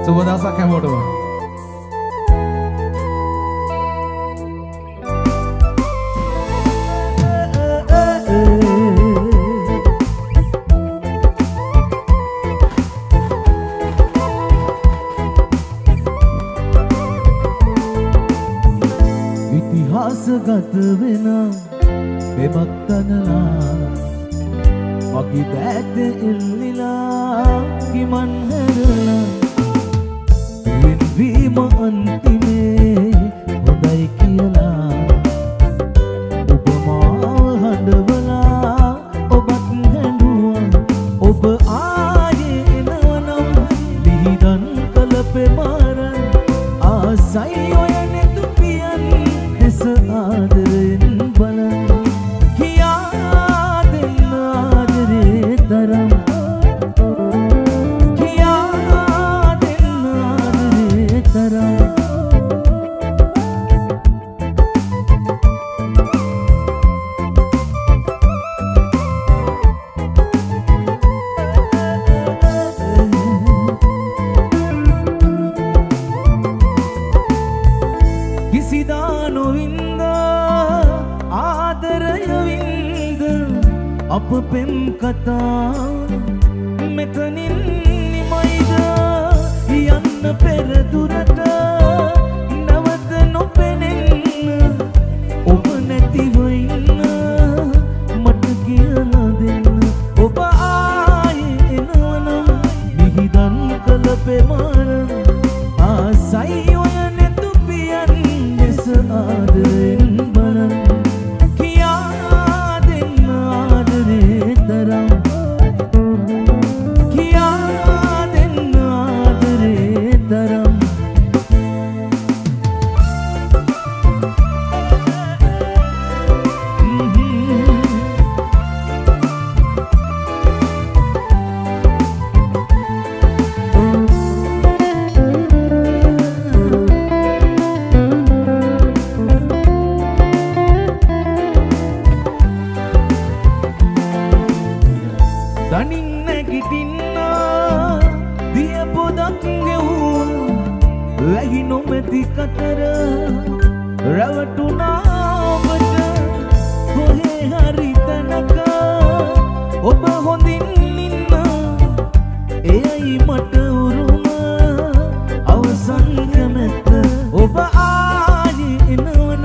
සුබ දවසක් හැමෝටම. ඉතිහාසගත වෙන බෙබක් තනලා මගේ දෑත එල්ලිලා කිමන් හැරලා වෙන්වීම අන්තිමේ හොඳයි කියලා ඔබ මාව හඬවලා ඔබත් හැඬුවා ඔබ ආයේ එනවනම් මිහිදන් කළ පෙමාරන් ආසයි ඔය නෙදුපියන් දෙස ආදරෙන් බලන් කියා දෙන්න ආදරේ තරම් කියා දෙන්න ආදරේ තරම් කිසිදා නොවින්ද ආදරය වින්ද අප පෙම් කතා මෙතනින් නිමයිද යන්න පෙර දුරට නැවත නොපෙනෙන්න ඔබ නැතිව ඉන්න මට කියලා දෙන්න ඔබ ආයේ එනවනම් මිහිදන් කළ පෙමාරන් ආසයි ඔය ආදරෙන් බලන් කියා දෙන්න ආදරේ තරම් කියා දෙන්න ආදරේ තරම් දනින් නැගිටින්න දිය පොදක් ගෙවුන වැහි නොමැති කතර රැවටුණා ඔබට කොහේ හරි තැනක ඔබ හොඳින් ඉන්න එයයි මට උරුම අවසන් කැමැත්ත ඔබ ආයේ එනවනම්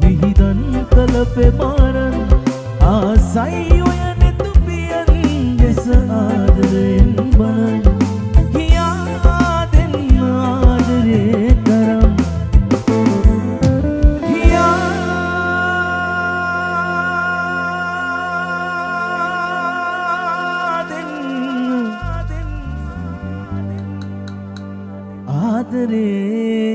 මිහිදන් කළ පෙමාරන් ආසයි ඔය ආදරෙන් බලන් කියා දෙන්න ආදරේ තරම් කියා දෙන්න ආදරේ